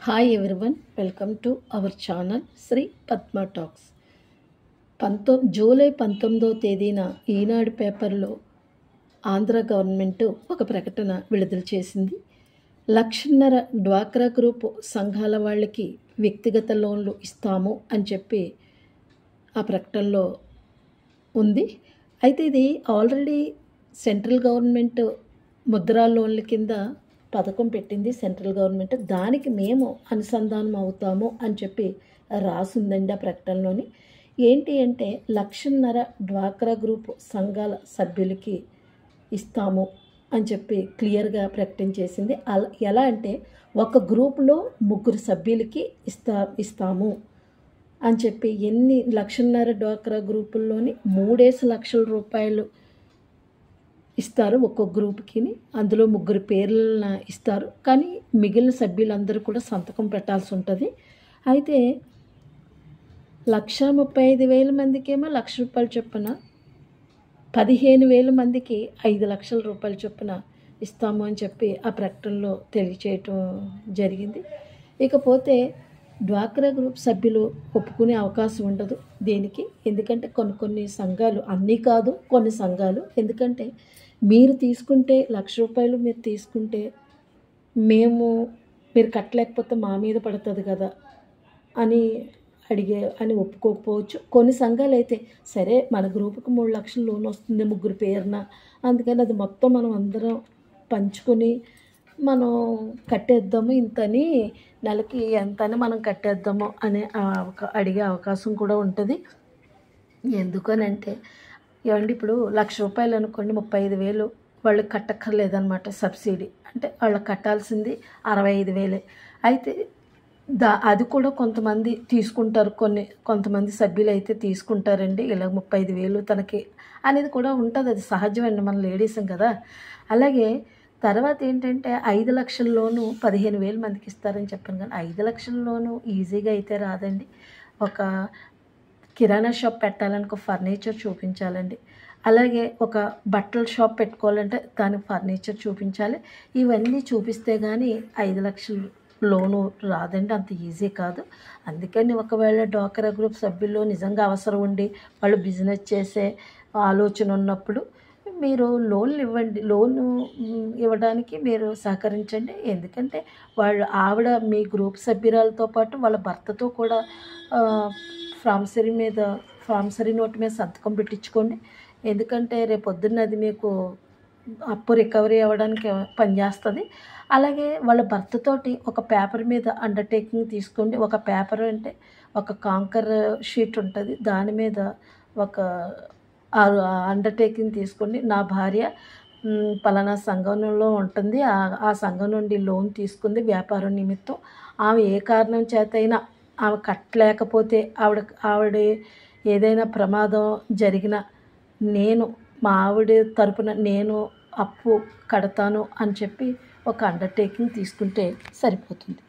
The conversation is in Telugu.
Hi everyone, welcome to our channel Sri Padma talks. July 19వ తేదీన ఈనాడు పేపర్లో ఆంధ్ర గవర్నమెంట్ ఒక ప్రకటన విడుదల చేసింది. 1,50,000 డ్వాక్రా గ్రూప్ సంఘాల వాళ్ళకి వ్యక్తిగత లోన్లు ఇస్తాము అని చెప్పి ఆ ప్రకటనలో ఉంది. అయితే ఇది ఆల్రెడీ సెంట్రల్ గవర్నమెంట్ ముద్రా లోన్ల కింద పథకం పెట్టింది సెంట్రల్ గవర్నమెంట్. దానికి మేము అనుసంధానం అవుతాము అని చెప్పి రాసుందండి ఆ ప్రకటనలోని. ఏంటి అంటే 1,50,000 డ్వాక్రా గ్రూప్ సంఘాల సభ్యులకి ఇస్తాము అని చెప్పి క్లియర్గా ప్రకటన చేసింది. ఎలా అంటే ఒక గ్రూప్లో 3 సభ్యులకి ఇస్తాము అని చెప్పి 1,50,000 డ్వాక్రా గ్రూపుల్లోని 3 లక్షల రూపాయలు ఇస్తారు ఒక్కొక్క గ్రూప్కి. అందులో 3 పేర్లను ఇస్తారు, కానీ మిగిలిన సభ్యులందరూ కూడా సంతకం పెట్టాల్సి ఉంటుంది. అయితే 1,35,000 మందికేమో ₹1,00,000 చొప్పున, 15,000 మందికి ₹5,00,000 చొప్పున ఇస్తాము అని చెప్పి ఆ ప్రకటనలో తెలియచేయటం జరిగింది. ఇకపోతే డ్వాక్రా గ్రూప్ సభ్యులు ఒప్పుకునే అవకాశం ఉండదు దేనికి. ఎందుకంటే కొన్ని సంఘాలు, అన్నీ కాదు, కొన్ని సంఘాలు, ఎందుకంటే మీరు తీసుకుంటే ₹1,00,000 మీరు తీసుకుంటే మీరు కట్టలేకపోతే మా మీద పడుతుంది కదా అని ఒప్పుకోకపోవచ్చు. కొన్ని సంఘాలు అయితే సరే మన గ్రూపుకి 3 లక్షలు లోన్ వస్తుంది 3 పేరున, అందుకని అది మొత్తం మనం అందరం పంచుకొని మనం కట్టేద్దాము, ఇంతని నెలకి ఎంతని మనం కట్టేద్దాము అనే అడిగే అవకాశం కూడా ఉంటుంది. ఎందుకనంటే ఏమండి, ఇప్పుడు ₹1,00,000 అనుకోండి, 35,000 వాళ్ళు కట్టక్కర్లేదన్నమాట సబ్సిడీ. అంటే వాళ్ళకి కట్టాల్సింది 65,000. అయితే అది కూడా కొంతమంది తీసుకుంటారు, కొంతమంది సభ్యులు అయితే తీసుకుంటారండి. ఇలా 35,000 తనకి అనేది కూడా ఉంటుంది, అది సహజమండి, మన లేడీసం కదా. అలాగే తర్వాత ఏంటంటే 5 లక్షల లోను 15,000 మందికి ఇస్తారని చెప్పాను, కానీ 5 లక్షల లోను ఈజీగా అయితే రాదండి. ఒక కిరాణా షాప్ పెట్టాలనుకో ఫర్నిచర్ చూపించాలండి. అలాగే ఒక బట్టల షాప్ పెట్టుకోవాలంటే దానికి ఫర్నిచర్ చూపించాలి. ఇవన్నీ చూపిస్తే కానీ 5 లక్షలు లోను రాదండి, అంత ఈజీ కాదు. అందుకని ఒకవేళ డ్వాక్రా గ్రూప్ సభ్యుల్లో నిజంగా అవసరం ఉండి వాళ్ళు బిజినెస్ చేసే ఆలోచన ఉన్నప్పుడు మీరు లోన్లు ఇవ్వండి. లోను ఇవ్వడానికి మీరు సహకరించండి. ఎందుకంటే ఆవిడ మీ గ్రూప్ సభ్యురాలతో పాటు వాళ్ళ భర్తతో కూడా ప్రామిసరీ నోట్ మీద సంతకం పెట్టించుకోండి. ఎందుకంటే రేపొద్దున్న అది మీకు అప్పు రికవరీ అవ్వడానికి పనిచేస్తుంది. అలాగే వాళ్ళ భర్తతోటి ఒక పేపర్ మీద అండర్టేకింగ్ తీసుకోండి. ఒక పేపర్ అంటే ఒక కాంకర్ షీట్ ఉంటుంది, దాని మీద ఒక అండర్టేకింగ్ తీసుకోండి. నా భార్య పలానా సంఘంలో ఉంటుంది, ఆ సంఘం నుండి లోన్ తీసుకుంది వ్యాపారం నిమిత్తం. ఆమె ఏ కారణం చేతైనా ఆమె కట్టలేకపోతే ఆవిడ ఏదైనా ప్రమాదం జరిగిన మా ఆవిడ తరపున నేను అప్పు కడతాను అని చెప్పి ఒక అండర్టేకింగ్ తీసుకుంటే సరిపోతుంది.